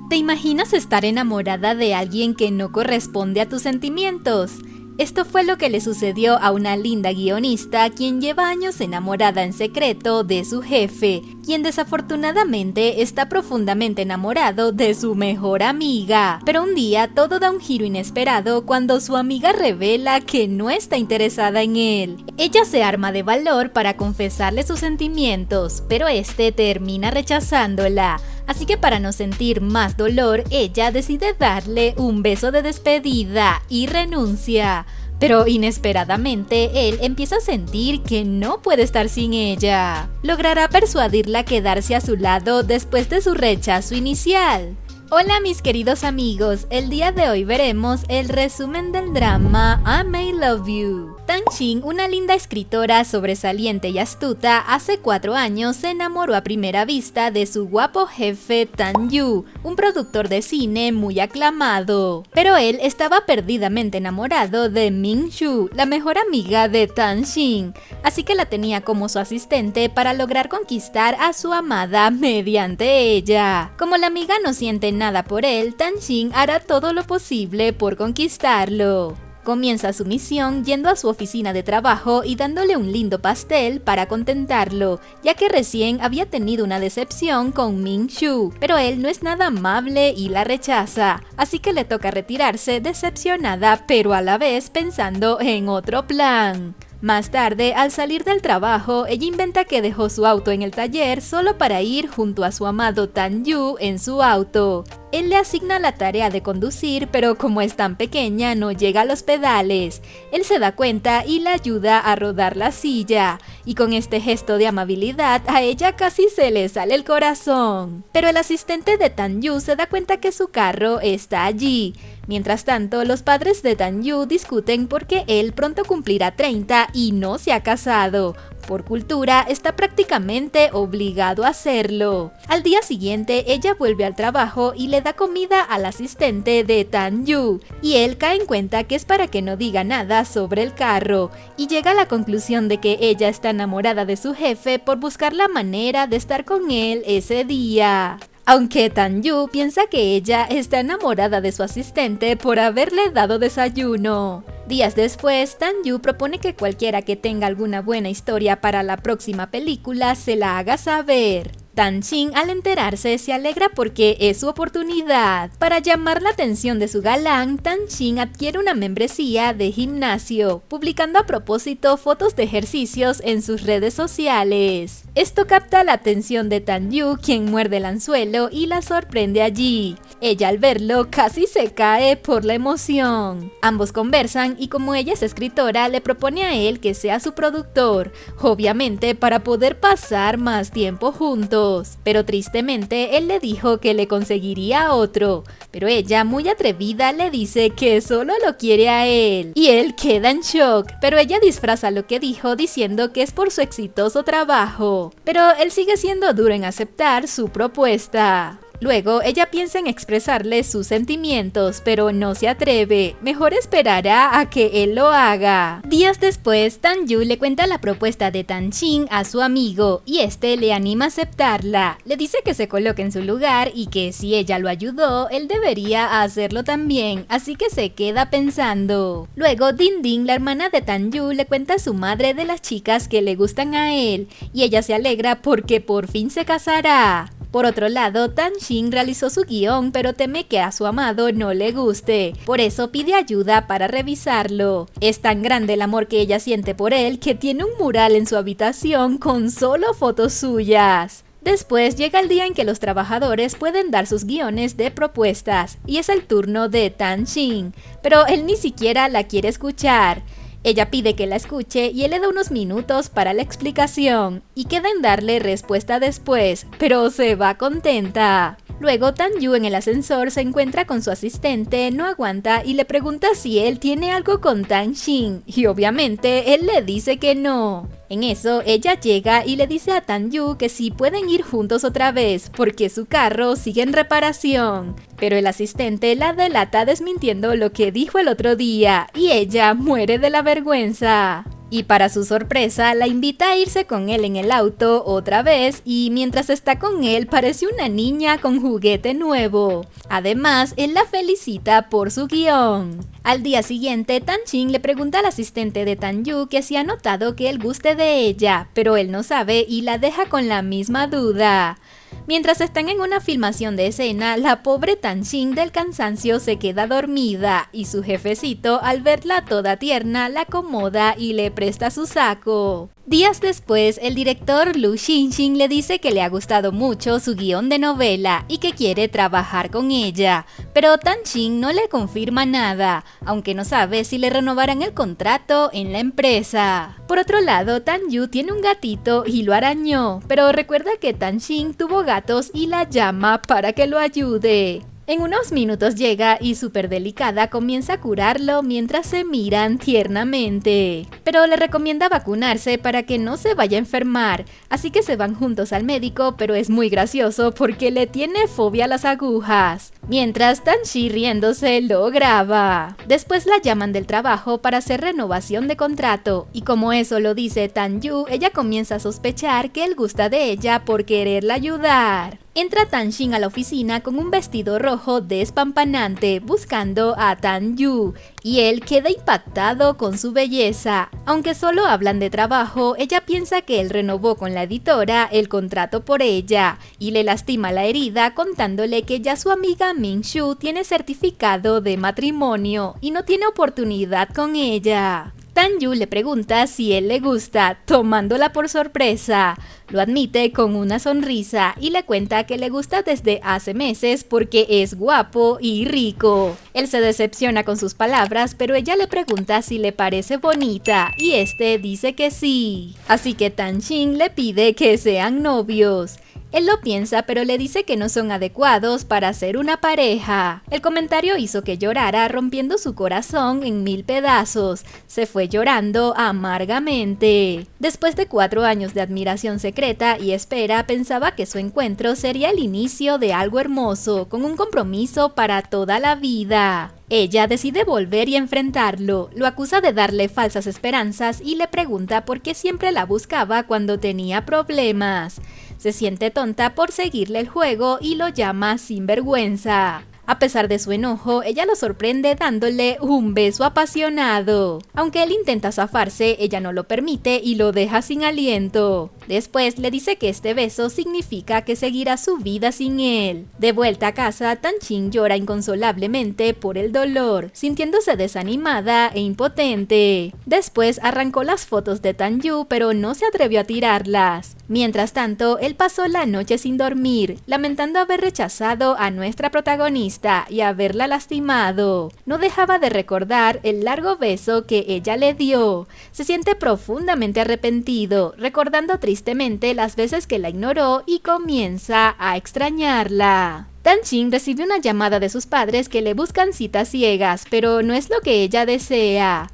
¿Te imaginas estar enamorada de alguien que no corresponde a tus sentimientos? Esto fue lo que le sucedió a una linda guionista quien lleva años enamorada en secreto de su jefe, quien desafortunadamente está profundamente enamorado de su mejor amiga. Pero un día todo da un giro inesperado cuando su amiga revela que no está interesada en él. Ella se arma de valor para confesarle sus sentimientos, pero este termina rechazándola. Así que para no sentir más dolor, ella decide darle un beso de despedida y renuncia. Pero inesperadamente, él empieza a sentir que no puede estar sin ella. ¿Logrará persuadirla a quedarse a su lado después de su rechazo inicial? Hola mis queridos amigos, el día de hoy veremos el resumen del drama I May Love You. Tan Shin, una linda escritora sobresaliente y astuta, hace 4 años se enamoró a primera vista de su guapo jefe Tan Yu, un productor de cine muy aclamado. Pero él estaba perdidamente enamorado de Min Shu, la mejor amiga de Tan Shin, así que la tenía como su asistente para lograr conquistar a su amada mediante ella. Como la amiga no siente nada por él, Tan Shin hará todo lo posible por conquistarlo. Comienza su misión yendo a su oficina de trabajo y dándole un lindo pastel para contentarlo, ya que recién había tenido una decepción con Min Shu, pero él no es nada amable y la rechaza, así que le toca retirarse decepcionada, pero a la vez pensando en otro plan. Más tarde, al salir del trabajo, ella inventa que dejó su auto en el taller solo para ir junto a su amado Tan Yu en su auto. Él le asigna la tarea de conducir, pero como es tan pequeña no llega a los pedales. Él se da cuenta y la ayuda a rodar la silla, y con este gesto de amabilidad a ella casi se le sale el corazón. Pero el asistente de Tan Yu se da cuenta que su carro está allí. Mientras tanto, los padres de Tan Yu discuten porque él pronto cumplirá 30 y no se ha casado. Por cultura, está prácticamente obligado a hacerlo. Al día siguiente, ella vuelve al trabajo y le da comida al asistente de Tan Yu, y él cae en cuenta que es para que no diga nada sobre el carro, y llega a la conclusión de que ella está enamorada de su jefe por buscar la manera de estar con él ese día. Aunque Tan Yu piensa que ella está enamorada de su asistente por haberle dado desayuno. Días después, Tan Yu propone que cualquiera que tenga alguna buena historia para la próxima película se la haga saber. Tan Shin, al enterarse, se alegra porque es su oportunidad. Para llamar la atención de su galán, Tan Shin adquiere una membresía de gimnasio, publicando a propósito fotos de ejercicios en sus redes sociales. Esto capta la atención de Tan Yu, quien muerde el anzuelo y la sorprende allí. Ella al verlo casi se cae por la emoción. Ambos conversan y como ella es escritora, le propone a él que sea su productor, obviamente para poder pasar más tiempo juntos. Pero tristemente él le dijo que le conseguiría otro, pero ella muy atrevida le dice que solo lo quiere a él, y él queda en shock, pero ella disfraza lo que dijo diciendo que es por su exitoso trabajo, pero él sigue siendo duro en aceptar su propuesta. Luego, ella piensa en expresarle sus sentimientos, pero no se atreve. Mejor esperará a que él lo haga. Días después, Tan Yu le cuenta la propuesta de Tan Shin a su amigo, y este le anima a aceptarla. Le dice que se coloque en su lugar y que si ella lo ayudó, él debería hacerlo también, así que se queda pensando. Luego, Din Din, la hermana de Tan Yu, le cuenta a su madre de las chicas que le gustan a él, y ella se alegra porque por fin se casará. Por otro lado, Tan Shin realizó su guión, pero teme que a su amado no le guste, por eso pide ayuda para revisarlo. Es tan grande el amor que ella siente por él que tiene un mural en su habitación con solo fotos suyas. Después llega el día en que los trabajadores pueden dar sus guiones de propuestas, y es el turno de Tan Shin, pero él ni siquiera la quiere escuchar. Ella pide que la escuche y él le da unos minutos para la explicación, y queda en darle respuesta después, pero se va contenta. Luego Tan Yu en el ascensor se encuentra con su asistente, no aguanta y le pregunta si él tiene algo con Tan Shin, y obviamente él le dice que no. En eso ella llega y le dice a Tan Yu que si pueden ir juntos otra vez porque su carro sigue en reparación. Pero el asistente la delata desmintiendo lo que dijo el otro día y ella muere de la vergüenza. Y para su sorpresa, la invita a irse con él en el auto otra vez y mientras está con él parece una niña con juguete nuevo. Además, él la felicita por su guión. Al día siguiente, Tan-Shin le pregunta al asistente de Tan-Yu que si ha notado que él guste de ella, pero él no sabe y la deja con la misma duda. Mientras están en una filmación de escena, la pobre Tan-Shin del cansancio se queda dormida y su jefecito, al verla toda tierna, la acomoda y le presta su saco. Días después, el director Lu Xinxin le dice que le ha gustado mucho su guión de novela y que quiere trabajar con ella, pero Tan-Shin no le confirma nada, aunque no sabe si le renovarán el contrato en la empresa. Por otro lado, Tan-Yu tiene un gatito y lo arañó, pero recuerda que Tan-Shin tuvo gatos y la llama para que lo ayude. En unos minutos llega y súper delicada comienza a curarlo mientras se miran tiernamente. Pero le recomienda vacunarse para que no se vaya a enfermar, así que se van juntos al médico, pero es muy gracioso porque le tiene fobia a las agujas. Mientras Tan-Shi riéndose lo graba. Después la llaman del trabajo para hacer renovación de contrato, y como eso lo dice Tan-Yu, ella comienza a sospechar que él gusta de ella por quererla ayudar. Entra Tan-Shin a la oficina con un vestido rojo despampanante buscando a Tan-Yu y él queda impactado con su belleza. Aunque solo hablan de trabajo, ella piensa que él renovó con la editora el contrato por ella y le lastima la herida contándole que ya su amiga Min-Shu tiene certificado de matrimonio y no tiene oportunidad con ella. Tan-Yu le pregunta si él le gusta, tomándola por sorpresa. Lo admite con una sonrisa y le cuenta que le gusta desde hace meses porque es guapo y rico. Él se decepciona con sus palabras, pero ella le pregunta si le parece bonita y este dice que sí. Así que Tan-Shin le pide que sean novios. Él lo piensa, pero le dice que no son adecuados para ser una pareja. El comentario hizo que llorara, rompiendo su corazón en 1000 pedazos. Se fue llorando amargamente. Después de 4 años de admiración secreta y espera, pensaba que su encuentro sería el inicio de algo hermoso, con un compromiso para toda la vida. Ella decide volver y enfrentarlo, lo acusa de darle falsas esperanzas y le pregunta por qué siempre la buscaba cuando tenía problemas. Se siente tonta por seguirle el juego y lo llama sinvergüenza. A pesar de su enojo, ella lo sorprende dándole un beso apasionado. Aunque él intenta zafarse, ella no lo permite y lo deja sin aliento. Después le dice que este beso significa que seguirá su vida sin él. De vuelta a casa, Tan-Shin llora inconsolablemente por el dolor, sintiéndose desanimada e impotente. Después arrancó las fotos de Tan-Yu, pero no se atrevió a tirarlas. Mientras tanto, él pasó la noche sin dormir, lamentando haber rechazado a nuestra protagonista y haberla lastimado. No dejaba de recordar el largo beso que ella le dio. Se siente profundamente arrepentido, recordando tristemente las veces que la ignoró y comienza a extrañarla. Tan-Shin recibe una llamada de sus padres que le buscan citas ciegas, pero no es lo que ella desea.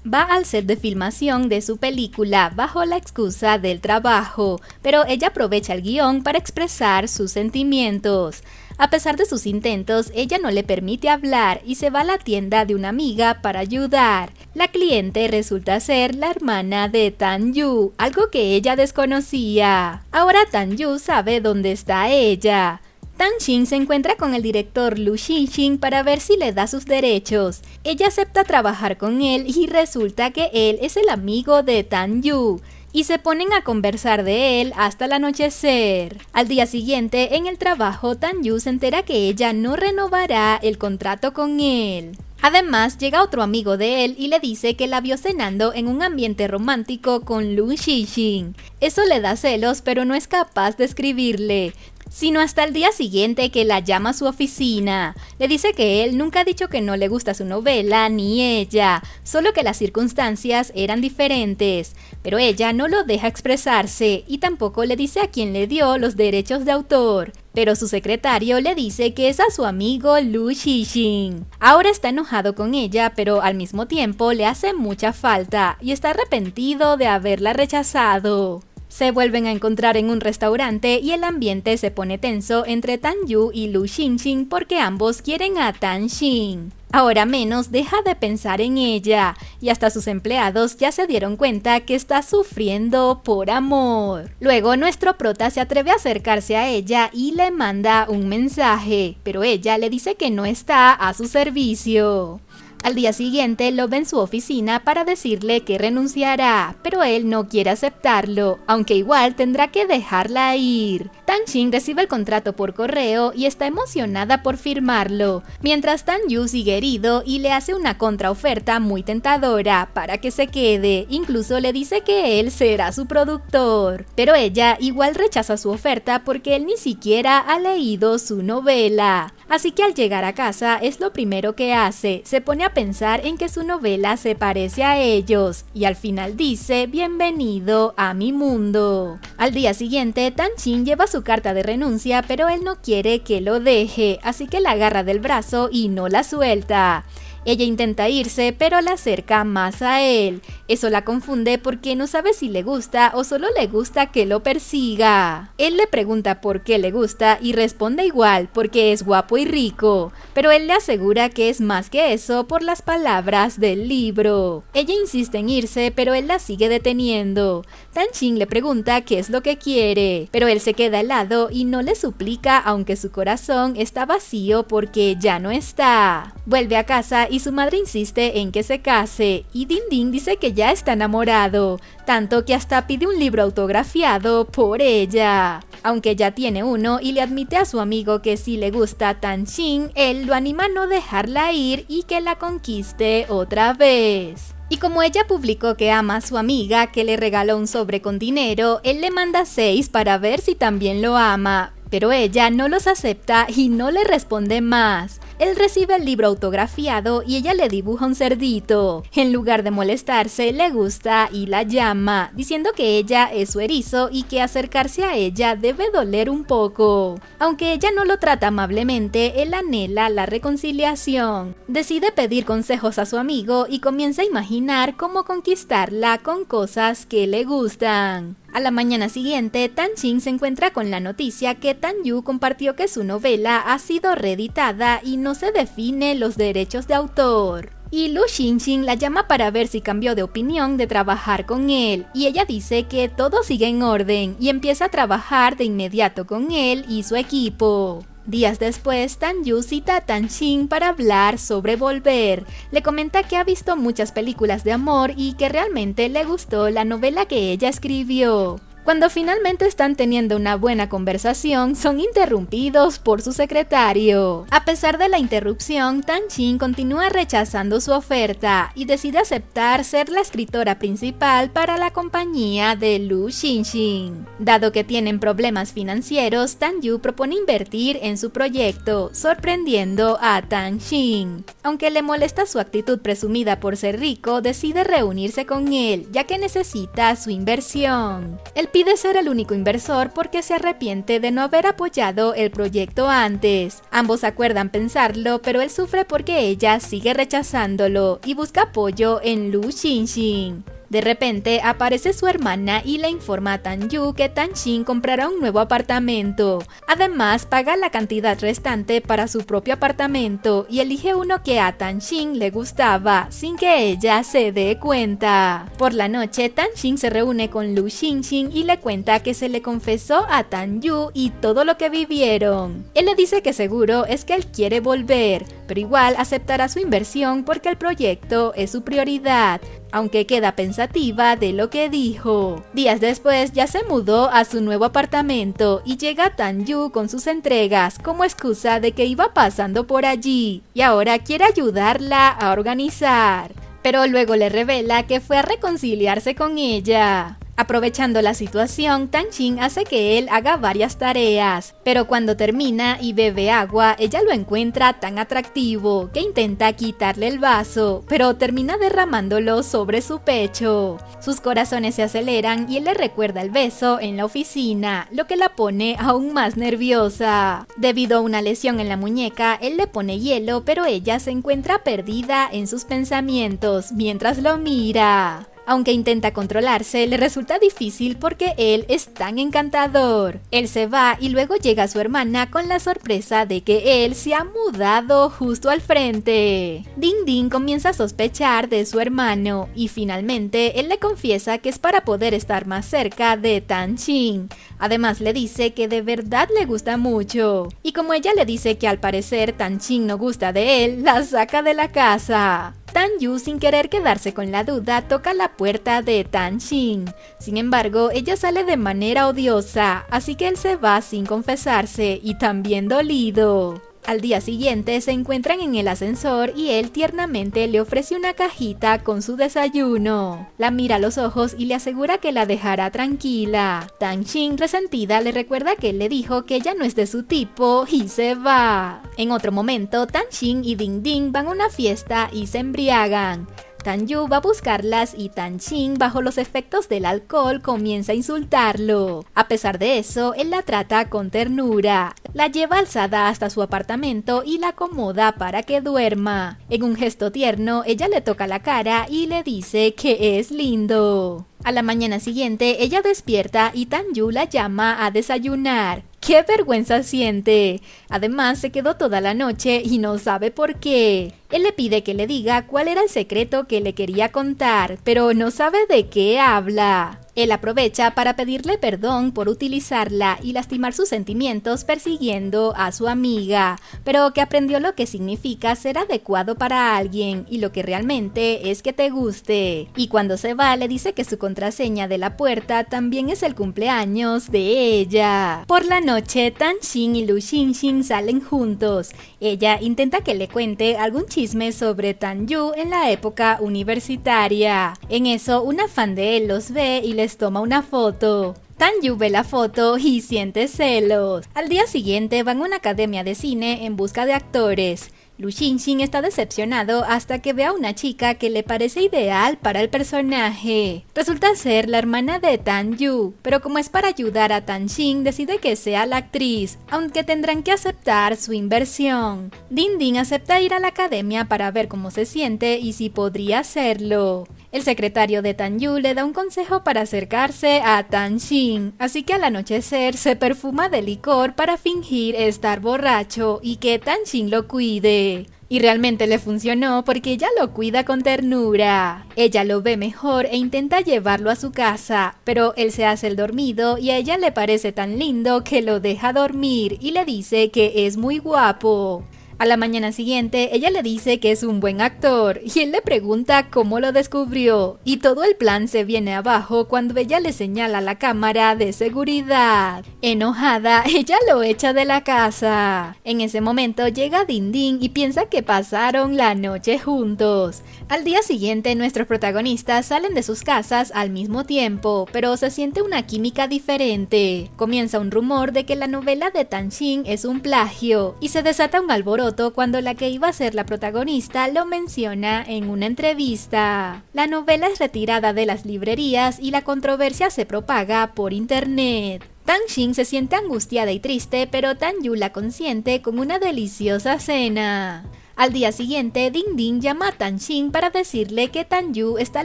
Va al set de filmación de su película bajo la excusa del trabajo, pero ella aprovecha el guión para expresar sus sentimientos. A pesar de sus intentos, ella no le permite hablar y se va a la tienda de una amiga para ayudar. La cliente resulta ser la hermana de Tan-Yu, algo que ella desconocía. Ahora Tan-Yu sabe dónde está ella. Tan-Shin se encuentra con el director Lu Xinxin para ver si le da sus derechos. Ella acepta trabajar con él y resulta que él es el amigo de Tan-Yu. Y se ponen a conversar de él hasta el anochecer. Al día siguiente, en el trabajo, Tan-Yu se entera que ella no renovará el contrato con él. Además, llega otro amigo de él y le dice que la vio cenando en un ambiente romántico con Lu Xinxin. Eso le da celos, pero no es capaz de escribirle, sino hasta el día siguiente que la llama a su oficina. Le dice que él nunca ha dicho que no le gusta su novela ni ella, solo que las circunstancias eran diferentes, pero ella no lo deja expresarse y tampoco le dice a quién le dio los derechos de autor. Pero su secretario le dice que es a su amigo Lu Xinxin. Ahora está enojado con ella, pero al mismo tiempo le hace mucha falta y está arrepentido de haberla rechazado. Se vuelven a encontrar en un restaurante y el ambiente se pone tenso entre Tan-yu y Lu Xinxin porque ambos quieren a Tan-Shin. Ahora menos deja de pensar en ella y hasta sus empleados ya se dieron cuenta que está sufriendo por amor. Luego nuestro prota se atreve a acercarse a ella y le manda un mensaje, pero ella le dice que no está a su servicio. Al día siguiente lo ve en su oficina para decirle que renunciará, pero él no quiere aceptarlo, aunque igual tendrá que dejarla ir. Tan-Shin recibe el contrato por correo y está emocionada por firmarlo, mientras Tan-yu sigue herido y le hace una contraoferta muy tentadora para que se quede, incluso le dice que él será su productor. Pero ella igual rechaza su oferta porque él ni siquiera ha leído su novela. Así que al llegar a casa es lo primero que hace, se pone a pensar en que su novela se parece a ellos y al final dice bienvenido a mi mundo. Al día siguiente Tan-Shin lleva su carta de renuncia pero él no quiere que lo deje, así que la agarra del brazo y no la suelta. Ella intenta irse, pero la acerca más a él. Eso la confunde porque no sabe si le gusta o solo le gusta que lo persiga. Él le pregunta por qué le gusta y responde igual, porque es guapo y rico. Pero él le asegura que es más que eso por las palabras del libro. Ella insiste en irse, pero él la sigue deteniendo. Tan-Shin le pregunta qué es lo que quiere, pero él se queda helado y no le suplica, aunque su corazón está vacío porque ya no está. Vuelve a casa y su madre insiste en que se case, y Din Din dice que ya está enamorado, tanto que hasta pide un libro autografiado por ella. Aunque ya tiene uno y le admite a su amigo que si le gusta Tan-Shin, él lo anima a no dejarla ir y que la conquiste otra vez. Y como ella publicó que ama a su amiga que le regaló un sobre con dinero, él le manda 6 para ver si también lo ama. Pero ella no los acepta y no le responde más. Él recibe el libro autografiado y ella le dibuja un cerdito. En lugar de molestarse, le gusta y la llama, diciendo que ella es su erizo y que acercarse a ella debe doler un poco. Aunque ella no lo trata amablemente, él anhela la reconciliación. Decide pedir consejos a su amigo y comienza a imaginar cómo conquistarla con cosas que le gustan. A la mañana siguiente, Tan-Shin se encuentra con la noticia que Tan-yu compartió que su novela ha sido reeditada y no se define los derechos de autor. Y Lu Xinxin la llama para ver si cambió de opinión de trabajar con él, y ella dice que todo sigue en orden y empieza a trabajar de inmediato con él y su equipo. Días después, Tan-yu cita a Tan-Shin para hablar sobre volver. Le comenta que ha visto muchas películas de amor y que realmente le gustó la novela que ella escribió. Cuando finalmente están teniendo una buena conversación, son interrumpidos por su secretario. A pesar de la interrupción, Tan-Shin continúa rechazando su oferta y decide aceptar ser la escritora principal para la compañía de Lu Xinxin. Dado que tienen problemas financieros, Tan-yu propone invertir en su proyecto, sorprendiendo a Tan-Shin. Aunque le molesta su actitud presumida por ser rico, decide reunirse con él, ya que necesita su inversión. Él pide ser el único inversor porque se arrepiente de no haber apoyado el proyecto antes. Ambos acuerdan pensarlo, pero él sufre porque ella sigue rechazándolo y busca apoyo en Lu Xinxin. De repente aparece su hermana y le informa a Tan-yu que Tan-Shin comprará un nuevo apartamento. Además, paga la cantidad restante para su propio apartamento y elige uno que a Tan-Shin le gustaba, sin que ella se dé cuenta. Por la noche, Tan-Shin se reúne con Lu Xinxin y le cuenta que se le confesó a Tan-yu y todo lo que vivieron. Él le dice que seguro es que él quiere volver, pero igual aceptará su inversión porque el proyecto es su prioridad, aunque queda pensativa de lo que dijo. Días después ya se mudó a su nuevo apartamento y llega Tan-yu con sus entregas como excusa de que iba pasando por allí y ahora quiere ayudarla a organizar. Pero luego le revela que fue a reconciliarse con ella. Aprovechando la situación, Tan-Shin hace que él haga varias tareas, pero cuando termina y bebe agua, ella lo encuentra tan atractivo que intenta quitarle el vaso, pero termina derramándolo sobre su pecho. Sus corazones se aceleran y él le recuerda el beso en la oficina, lo que la pone aún más nerviosa. Debido a una lesión en la muñeca, él le pone hielo, pero ella se encuentra perdida en sus pensamientos mientras lo mira. Aunque intenta controlarse, le resulta difícil porque él es tan encantador. Él se va y luego llega su hermana con la sorpresa de que él se ha mudado justo al frente. Ding Ding comienza a sospechar de su hermano y finalmente él le confiesa que es para poder estar más cerca de Tan Ching. Además le dice que de verdad le gusta mucho. Y como ella le dice que al parecer Tan Ching no gusta de él, la saca de la casa. Tan Yu, sin querer quedarse con la duda, toca la puerta de Tan Ching. Sin embargo, ella sale de manera odiosa, así que él se va sin confesarse y también dolido. Al día siguiente se encuentran en el ascensor y él tiernamente le ofrece una cajita con su desayuno. La mira a los ojos y le asegura que la dejará tranquila. Tan Ching, resentida, le recuerda que él le dijo que ella no es de su tipo y se va. En otro momento, Tan Ching y Ding Ding van a una fiesta y se embriagan. Tan Yu va a buscarlas y Tan Ching, bajo los efectos del alcohol, comienza a insultarlo. A pesar de eso, él la trata con ternura. La lleva alzada hasta su apartamento y la acomoda para que duerma. En un gesto tierno, ella le toca la cara y le dice que es lindo. A la mañana siguiente, ella despierta y Tan Yu la llama a desayunar. ¡Qué vergüenza siente! Además, se quedó toda la noche y no sabe por qué. Él le pide que le diga cuál era el secreto que le quería contar, pero no sabe de qué habla. Él aprovecha para pedirle perdón por utilizarla y lastimar sus sentimientos persiguiendo a su amiga, pero que aprendió lo que significa ser adecuado para alguien y lo que realmente es que te guste. Y cuando se va, le dice que su contraseña de la puerta también es el cumpleaños de ella. Por la noche, Tan Ching y Lu Xinxin salen juntos. Ella intenta que le cuente algún chisme sobre Tan Yu en la época universitaria. En eso, una fan de él los ve y les toma una foto. Tan Yu ve la foto y siente celos. Al día siguiente van a una academia de cine en busca de actores. Lu Xinxin está decepcionado hasta que ve a una chica que le parece ideal para el personaje. Resulta ser la hermana de Tan Yu, pero como es para ayudar a Tan Ching, decide que sea la actriz, aunque tendrán que aceptar su inversión. Ding Ding acepta ir a la academia para ver cómo se siente y si podría hacerlo. El secretario de Tan Yu le da un consejo para acercarse a Tan Ching, así que al anochecer se perfuma de licor para fingir estar borracho y que Tan Ching lo cuide. Y realmente le funcionó porque ella lo cuida con ternura. Ella lo ve mejor e intenta llevarlo a su casa, pero él se hace el dormido y a ella le parece tan lindo que lo deja dormir y le dice que es muy guapo. A la mañana siguiente, ella le dice que es un buen actor y él le pregunta cómo lo descubrió y todo el plan se viene abajo cuando ella le señala la cámara de seguridad. Enojada, ella lo echa de la casa. En ese momento llega Ding Ding y piensa que pasaron la noche juntos. Al día siguiente, nuestros protagonistas salen de sus casas al mismo tiempo, pero se siente una química diferente. Comienza un rumor de que la novela de Tan Ching es un plagio y se desata un alboroto cuando la que iba a ser la protagonista lo menciona en una entrevista. La novela es retirada de las librerías y la controversia se propaga por internet. Tan Ching se siente angustiada y triste, pero Tan Yu la consiente con una deliciosa cena. Al día siguiente, Ding Ding llama a Tan Ching para decirle que Tan Yu está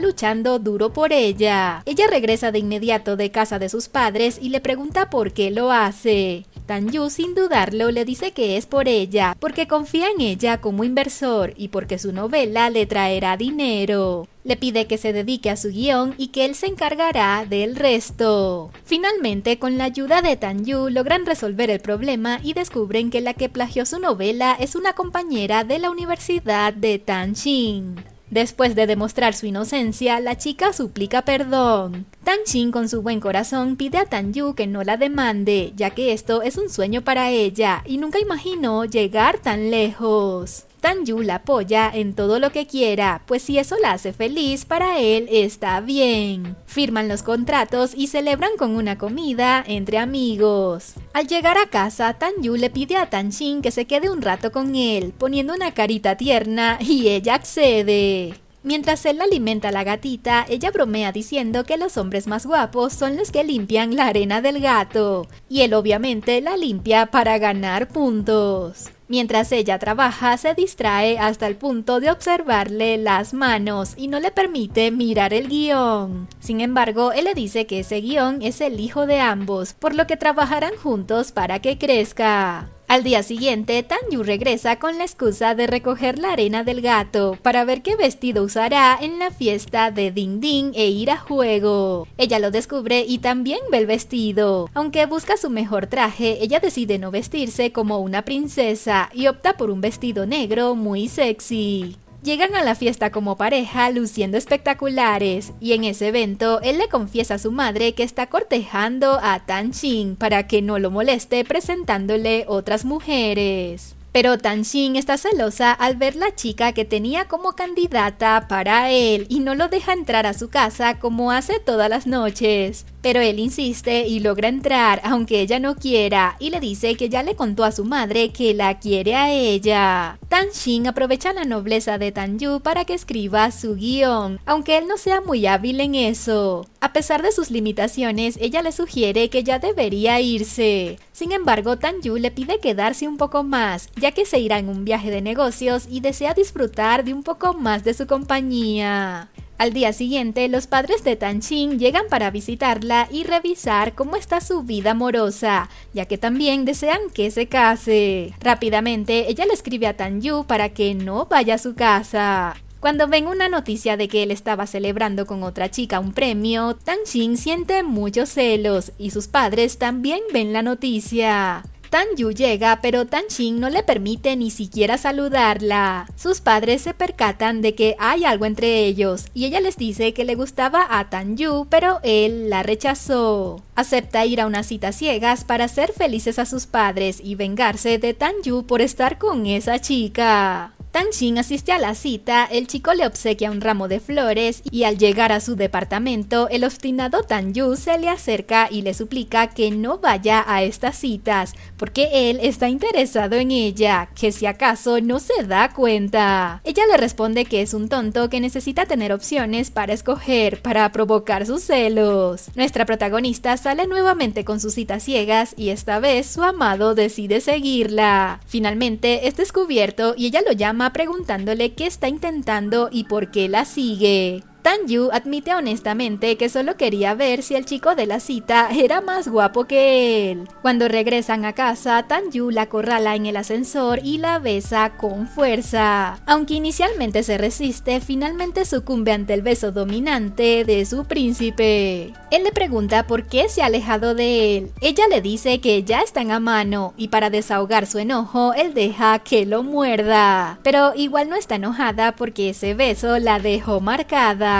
luchando duro por ella. Ella regresa de inmediato de casa de sus padres y le pregunta por qué lo hace. Tan Yu, sin dudarlo, le dice que es por ella, porque confía en ella como inversor y porque su novela le traerá dinero. Le pide que se dedique a su guión y que él se encargará del resto. Finalmente, con la ayuda de Tan Yu, logran resolver el problema y descubren que la que plagió su novela es una compañera de la universidad de Tan Ching. Después de demostrar su inocencia, la chica suplica perdón. Tan Ching, con su buen corazón, pide a Tan Yu que no la demande, ya que esto es un sueño para ella y nunca imaginó llegar tan lejos. Tan Yu la apoya en todo lo que quiera, pues si eso la hace feliz, para él está bien. Firman los contratos y celebran con una comida entre amigos. Al llegar a casa, Tan Yu le pide a Tan Ching que se quede un rato con él, poniendo una carita tierna y ella accede. Mientras él alimenta a la gatita, ella bromea diciendo que los hombres más guapos son los que limpian la arena del gato, y él obviamente la limpia para ganar puntos. Mientras ella trabaja, se distrae hasta el punto de observarle las manos y no le permite mirar el guión. Sin embargo, él le dice que ese guión es el hijo de ambos, por lo que trabajarán juntos para que crezca. Al día siguiente, Tan-yu regresa con la excusa de recoger la arena del gato para ver qué vestido usará en la fiesta de Ding Ding e ir a juego. Ella lo descubre y también ve el vestido. Aunque busca su mejor traje, ella decide no vestirse como una princesa y opta por un vestido negro muy sexy. Llegan a la fiesta como pareja luciendo espectaculares y en ese evento él le confiesa a su madre que está cortejando a Tan-shin para que no lo moleste presentándole otras mujeres. Pero Tan-shin está celosa al ver la chica que tenía como candidata para él y no lo deja entrar a su casa como hace todas las noches. Pero él insiste y logra entrar aunque ella no quiera y le dice que ya le contó a su madre que la quiere a ella. Tan-shin aprovecha la nobleza de Tan-yu para que escriba su guión, aunque él no sea muy hábil en eso. A pesar de sus limitaciones, ella le sugiere que ya debería irse. Sin embargo, Tan-yu le pide quedarse un poco más, ya que se irá en un viaje de negocios y desea disfrutar de un poco más de su compañía. Al día siguiente, los padres de Tan-shin llegan para visitarla y revisar cómo está su vida amorosa, ya que también desean que se case. Rápidamente, ella le escribe a Tan-yu para que no vaya a su casa. Cuando ven una noticia de que él estaba celebrando con otra chica un premio, Tan-shin siente muchos celos y sus padres también ven la noticia. Tan-yu llega, pero Tan-shin no le permite ni siquiera saludarla. Sus padres se percatan de que hay algo entre ellos y ella les dice que le gustaba a Tan-yu, pero él la rechazó. Acepta ir a unas citas ciegas para hacer felices a sus padres y vengarse de Tan-yu por estar con esa chica. Tan-shin asiste a la cita, el chico le obsequia un ramo de flores y al llegar a su departamento, el obstinado Tan-yu se le acerca y le suplica que no vaya a estas citas, porque él está interesado en ella, que si acaso no se da cuenta. Ella le responde que es un tonto que necesita tener opciones para escoger, para provocar sus celos. Nuestra protagonista sale nuevamente con sus citas ciegas y esta vez su amado decide seguirla. Finalmente es descubierto y ella lo llama preguntándole qué está intentando y por qué la sigue. Tan-yu admite honestamente que solo quería ver si el chico de la cita era más guapo que él. Cuando regresan a casa, Tan-yu la acorrala en el ascensor y la besa con fuerza. Aunque inicialmente se resiste, finalmente sucumbe ante el beso dominante de su príncipe. Él le pregunta por qué se ha alejado de él. Ella le dice que ya están a mano y para desahogar su enojo, él deja que lo muerda. Pero igual no está enojada porque ese beso la dejó marcada.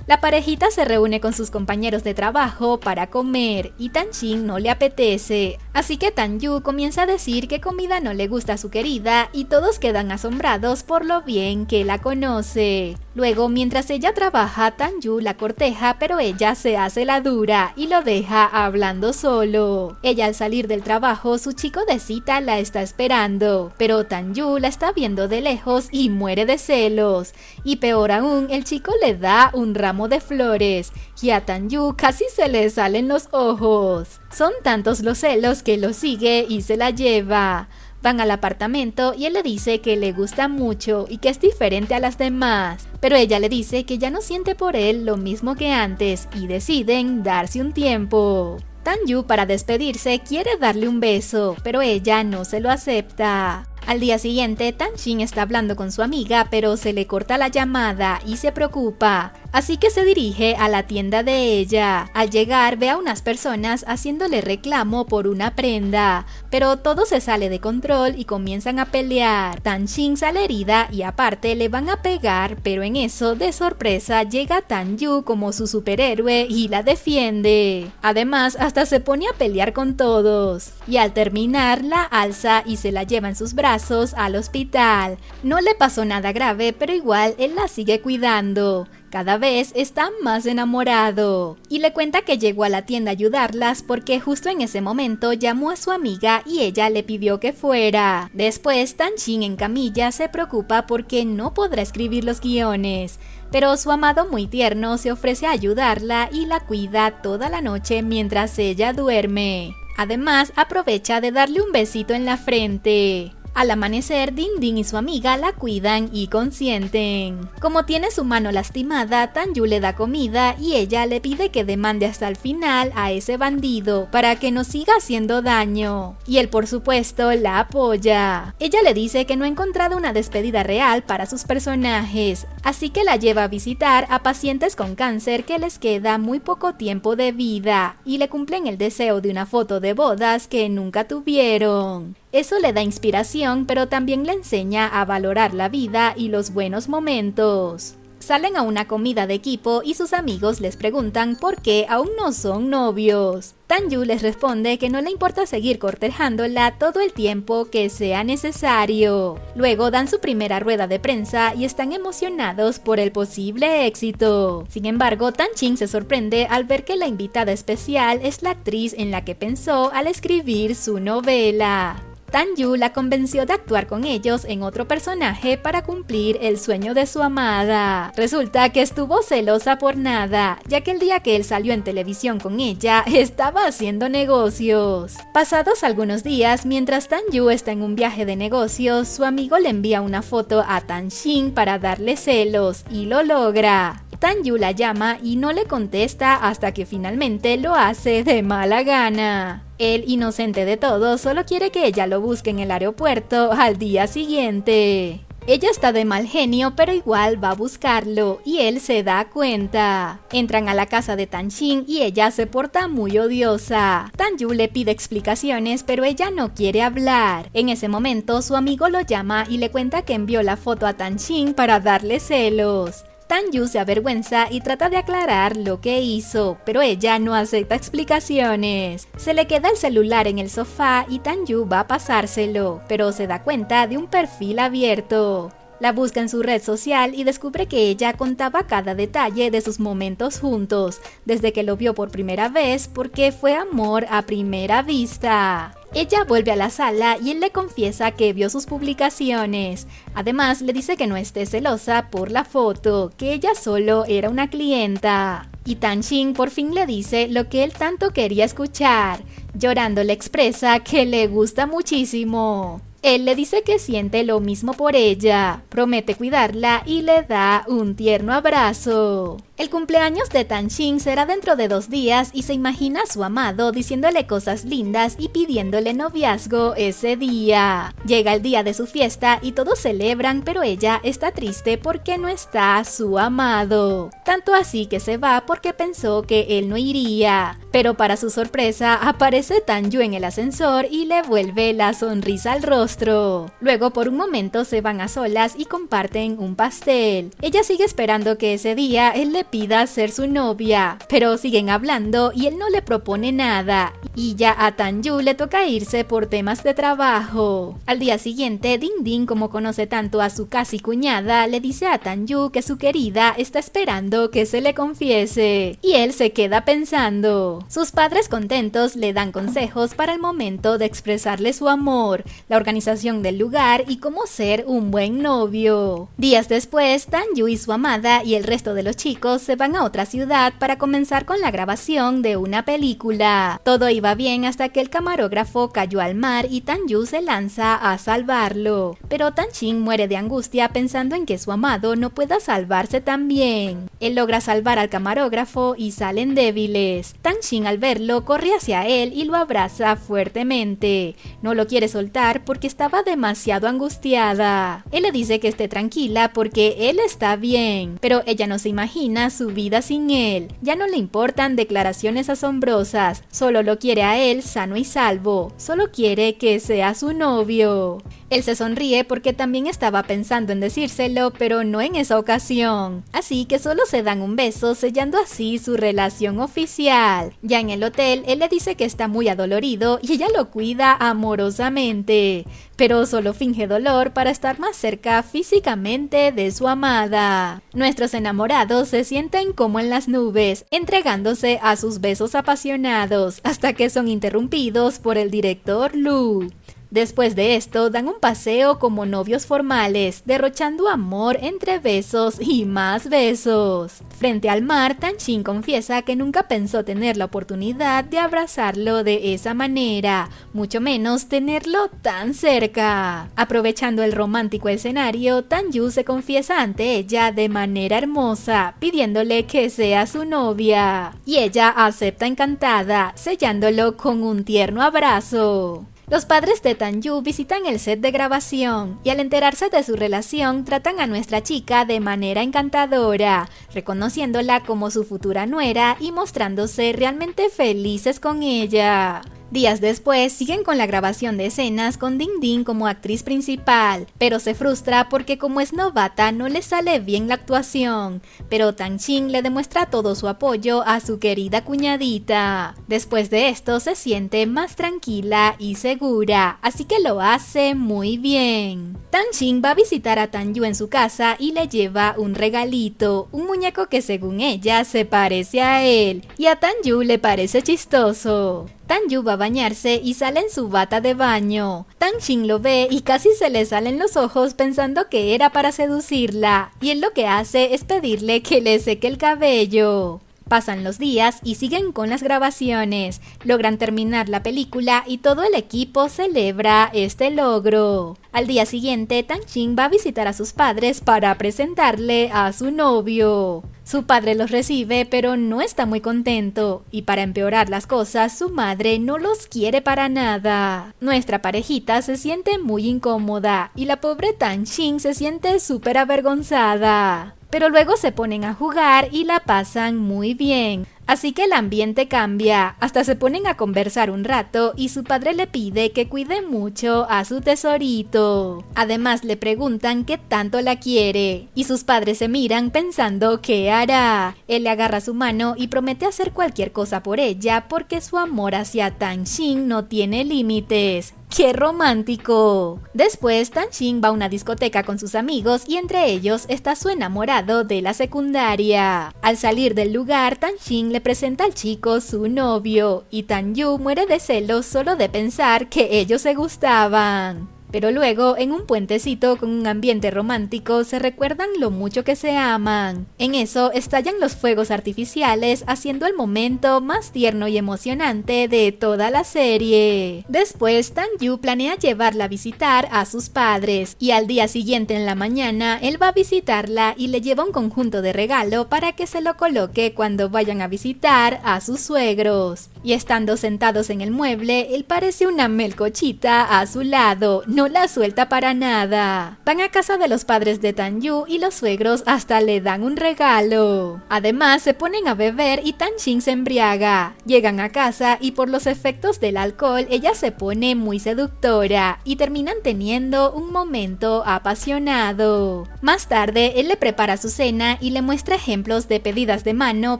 La parejita se reúne con sus compañeros de trabajo para comer y Tan-shin no le apetece, así que Tan-yu comienza a decir que comida no le gusta a su querida y todos quedan asombrados por lo bien que la conoce. Luego, mientras ella trabaja, Tan-yu la corteja, pero ella se hace la dura y lo deja hablando solo. Ella al salir del trabajo, su chico de cita la está esperando, pero Tan-yu la está viendo de lejos y muere de celos. Y peor aún, el chico le da un ramo de flores y a Tan-yu casi se le salen los ojos. Son tantos los celos que lo sigue y se la lleva. Van al apartamento y él le dice que le gusta mucho y que es diferente a las demás, pero ella le dice que ya no siente por él lo mismo que antes y deciden darse un tiempo. Tan-yu para despedirse quiere darle un beso, pero ella no se lo acepta. Al día siguiente, Tan-shin está hablando con su amiga, pero se le corta la llamada y se preocupa, así que se dirige a la tienda de ella. Al llegar, ve a unas personas haciéndole reclamo por una prenda, pero todo se sale de control y comienzan a pelear. Tan-shin sale herida y aparte le van a pegar, pero en eso, de sorpresa, llega Tan-yu como su superhéroe y la defiende. Además, hasta se pone a pelear con todos, y al terminar, la alza y se la lleva en sus brazos al hospital. No le pasó nada grave, pero igual él la sigue cuidando. Cada vez está más enamorado y le cuenta que llegó a la tienda a ayudarlas porque justo en ese momento llamó a su amiga y ella le pidió que fuera. Después, Tan-shin en camilla se preocupa porque no podrá escribir los guiones, pero su amado muy tierno se ofrece a ayudarla y la cuida toda la noche mientras ella duerme. Además, aprovecha de darle un besito en la frente. Al amanecer, Ding Ding y su amiga la cuidan y consienten. Como tiene su mano lastimada, Tan-yu le da comida y ella le pide que demande hasta el final a ese bandido para que no siga haciendo daño. Y él, por supuesto, la apoya. Ella le dice que no ha encontrado una despedida real para sus personajes, así que la lleva a visitar a pacientes con cáncer que les queda muy poco tiempo de vida y le cumplen el deseo de una foto de bodas que nunca tuvieron. Eso le da inspiración, pero también le enseña a valorar la vida y los buenos momentos. Salen a una comida de equipo y sus amigos les preguntan por qué aún no son novios. Tan-yu les responde que no le importa seguir cortejándola todo el tiempo que sea necesario. Luego dan su primera rueda de prensa y están emocionados por el posible éxito. Sin embargo, Tan-chin se sorprende al ver que la invitada especial es la actriz en la que pensó al escribir su novela. Tan-yu la convenció de actuar con ellos en otro personaje para cumplir el sueño de su amada. Resulta que estuvo celosa por nada, ya que el día que él salió en televisión con ella, estaba haciendo negocios. Pasados algunos días, mientras Tan-yu está en un viaje de negocios, su amigo le envía una foto a Tan-shin para darle celos, y lo logra. Tan-yu la llama y no le contesta hasta que finalmente lo hace de mala gana. Él, inocente de todo, solo quiere que ella lo busque en el aeropuerto al día siguiente. Ella está de mal genio, pero igual va a buscarlo, y él se da cuenta. Entran a la casa de Tan-shin y ella se porta muy odiosa. Tan-yu le pide explicaciones, pero ella no quiere hablar. En ese momento, su amigo lo llama y le cuenta que envió la foto a Tan-shin para darle celos. Tan-yu se avergüenza y trata de aclarar lo que hizo, pero ella no acepta explicaciones. Se le queda el celular en el sofá y Tan-yu va a pasárselo, pero se da cuenta de un perfil abierto. La busca en su red social y descubre que ella contaba cada detalle de sus momentos juntos, desde que lo vio por primera vez, porque fue amor a primera vista. Ella vuelve a la sala y él le confiesa que vio sus publicaciones. Además, le dice que no esté celosa por la foto, que ella solo era una clienta. Y Tan-shin por fin le dice lo que él tanto quería escuchar. Llorando le expresa que le gusta muchísimo. Él le dice que siente lo mismo por ella, promete cuidarla y le da un tierno abrazo. El cumpleaños de Tan-shin será dentro de 2 días y se imagina a su amado diciéndole cosas lindas y pidiéndole noviazgo ese día. Llega el día de su fiesta y todos celebran, pero ella está triste porque no está su amado. Tanto así que se va porque pensó que él no iría. Pero para su sorpresa aparece Tan-yu en el ascensor y le vuelve la sonrisa al rostro. Luego por un momento se van a solas y comparten un pastel. Ella sigue esperando que ese día él le pida ser su novia, pero siguen hablando y él no le propone nada, y ya a Tan-yu le toca irse por temas de trabajo. Al día siguiente, Ding Ding, como conoce tanto a su casi cuñada, le dice a Tan-yu que su querida está esperando que se le confiese, y él se queda pensando. Sus padres contentos le dan consejos para el momento de expresarle su amor, la organización del lugar y cómo ser un buen novio. Días después, Tan-yu y su amada y el resto de los chicos se van a otra ciudad para comenzar con la grabación de una película. Todo iba bien hasta que el camarógrafo cayó al mar y Tan-yu se lanza a salvarlo. Pero Tan-shin muere de angustia pensando en que su amado no pueda salvarse también. Él logra salvar al camarógrafo y salen débiles. Tan-shin al verlo corre hacia él y lo abraza fuertemente. No lo quiere soltar porque estaba demasiado angustiada. Él le dice que esté tranquila porque él está bien, pero ella no se imagina su vida sin él. Ya no le importan declaraciones asombrosas, solo lo quiere a él sano y salvo, solo quiere que sea su novio. Él se sonríe porque también estaba pensando en decírselo, pero no en esa ocasión. Así que solo se dan un beso, sellando así su relación oficial. Ya en el hotel, él le dice que está muy adolorido y ella lo cuida amorosamente, pero solo finge dolor para estar más cerca físicamente de su amada. Nuestros enamorados se sienten como en las nubes, entregándose a sus besos apasionados, hasta que son interrumpidos por el director Lu. Después de esto, dan un paseo como novios formales, derrochando amor entre besos y más besos. Frente al mar, Tan-Shin confiesa que nunca pensó tener la oportunidad de abrazarlo de esa manera, mucho menos tenerlo tan cerca. Aprovechando el romántico escenario, Tan-Yu se confiesa ante ella de manera hermosa, pidiéndole que sea su novia. Y ella acepta encantada, sellándolo con un tierno abrazo. Los padres de Tan-Yu visitan el set de grabación y al enterarse de su relación tratan a nuestra chica de manera encantadora, reconociéndola como su futura nuera y mostrándose realmente felices con ella. Días después siguen con la grabación de escenas con Ding Ding como actriz principal, pero se frustra porque como es novata no le sale bien la actuación, pero Tan-Shin le demuestra todo su apoyo a su querida cuñadita. Después de esto se siente más tranquila y segura, así que lo hace muy bien. Tan-Shin va a visitar a Tan-Yu en su casa y le lleva un regalito, un muñeco que según ella se parece a él, y a Tan-Yu le parece chistoso. Tan-Yu va a bañarse y sale en su bata de baño. Tan-Shin lo ve y casi se le salen los ojos pensando que era para seducirla, y él lo que hace es pedirle que le seque el cabello. Pasan los días y siguen con las grabaciones, logran terminar la película y todo el equipo celebra este logro. Al día siguiente, Tan-Shin va a visitar a sus padres para presentarle a su novio. Su padre los recibe pero no está muy contento y para empeorar las cosas su madre no los quiere para nada. Nuestra parejita se siente muy incómoda y la pobre Tan-Shin se siente súper avergonzada. Pero luego se ponen a jugar y la pasan muy bien. Así que el ambiente cambia, hasta se ponen a conversar un rato y su padre le pide que cuide mucho a su tesorito. Además le preguntan qué tanto la quiere y sus padres se miran pensando qué hará. Él le agarra su mano y promete hacer cualquier cosa por ella porque su amor hacia Tan-Shin no tiene límites. ¡Qué romántico! Después, Tan-Shin va a una discoteca con sus amigos y entre ellos está su enamorado de la secundaria. Al salir del lugar, Tan-Shin le presenta al chico su novio y Tan-Yu muere de celos solo de pensar que ellos se gustaban. Pero luego, en un puentecito con un ambiente romántico, se recuerdan lo mucho que se aman. En eso, estallan los fuegos artificiales, haciendo el momento más tierno y emocionante de toda la serie. Después, Tan-Yu planea llevarla a visitar a sus padres, y al día siguiente en la mañana, él va a visitarla y le lleva un conjunto de regalo para que se lo coloque cuando vayan a visitar a sus suegros. Y estando sentados en el mueble, él parece una melcochita a su lado. No la suelta para nada. Van a casa de los padres de Tan-Yu y los suegros hasta le dan un regalo. Además, se ponen a beber y Tan-Shin se embriaga. Llegan a casa y por los efectos del alcohol, ella se pone muy seductora y terminan teniendo un momento apasionado. Más tarde, él le prepara su cena y le muestra ejemplos de pedidas de mano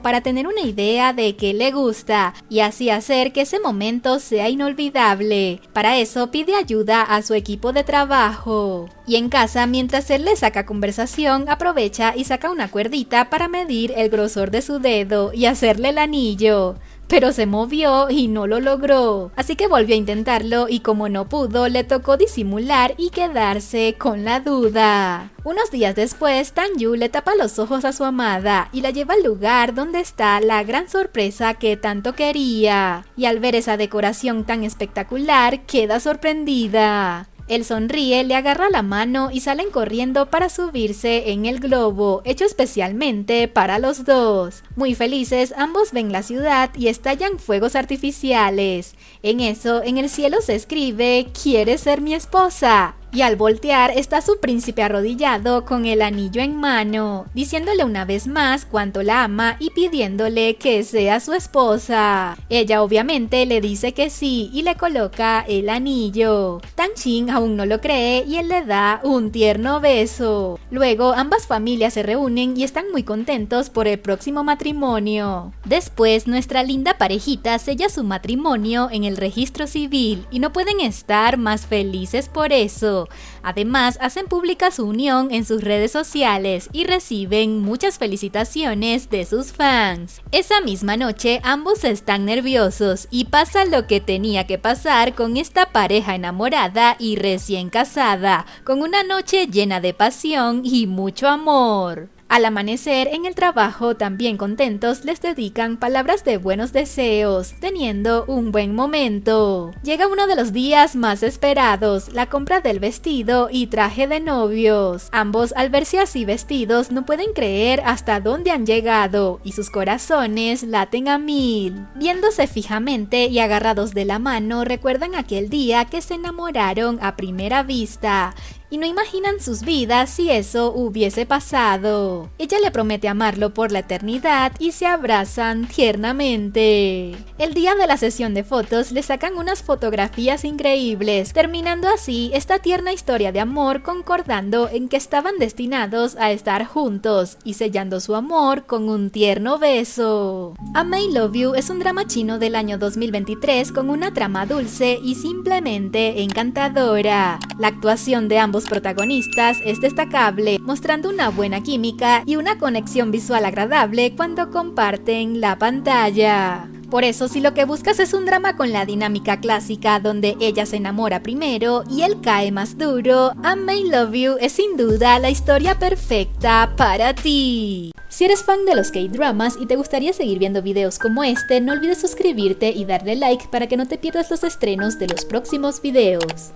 para tener una idea de qué le gusta y así hacer que ese momento sea inolvidable. Para eso, pide ayuda a su equipo de trabajo. Y en casa, mientras él le saca conversación, aprovecha y saca una cuerdita para medir el grosor de su dedo y hacerle el anillo. Pero se movió y no lo logró, así que volvió a intentarlo y como no pudo, le tocó disimular y quedarse con la duda. Unos días después, Tan-Yu le tapa los ojos a su amada y la lleva al lugar donde está la gran sorpresa que tanto quería. Y al ver esa decoración tan espectacular, queda sorprendida. Él sonríe, le agarra la mano y salen corriendo para subirse en el globo, hecho especialmente para los dos. Muy felices, ambos ven la ciudad y estallan fuegos artificiales. En eso, en el cielo se escribe: ¿quieres ser mi esposa? Y al voltear está su príncipe arrodillado con el anillo en mano, diciéndole una vez más cuánto la ama y pidiéndole que sea su esposa. Ella obviamente le dice que sí y le coloca el anillo. Tan-Shin aún no lo cree y él le da un tierno beso. Luego ambas familias se reúnen y están muy contentos por el próximo matrimonio. Después nuestra linda parejita sella su matrimonio en el registro civil y no pueden estar más felices por eso. beso. Además, hacen pública su unión en sus redes sociales y reciben muchas felicitaciones de sus fans. Esa misma noche, ambos están nerviosos y pasa lo que tenía que pasar con esta pareja enamorada y recién casada, con una noche llena de pasión y mucho amor. Al amanecer en el trabajo, también contentos, les dedican palabras de buenos deseos, teniendo un buen momento. Llega uno de los días más esperados, la compra del vestido y traje de novios. Ambos, al verse así vestidos, no pueden creer hasta dónde han llegado y sus corazones laten a 1000. Viéndose fijamente y agarrados de la mano, recuerdan aquel día que se enamoraron a primera vista y no imaginan sus vidas si eso hubiese pasado. Ella le promete amarlo por la eternidad y se abrazan tiernamente. El día de la sesión de fotos le sacan unas fotografías increíbles, terminando así esta tierna historia de amor, concordando en que estaban destinados a estar juntos y sellando su amor con un tierno beso. A May Love You es un drama chino del año 2023 con una trama dulce y simplemente encantadora. La actuación de ambos protagonistas es destacable, mostrando una buena química y una conexión visual agradable cuando comparten la pantalla. Por eso, si lo que buscas es un drama con la dinámica clásica donde ella se enamora primero y él cae más duro, A May Love You es sin duda la historia perfecta para ti. Si eres fan de los K-dramas y te gustaría seguir viendo videos como este, no olvides suscribirte y darle like para que no te pierdas los estrenos de los próximos videos.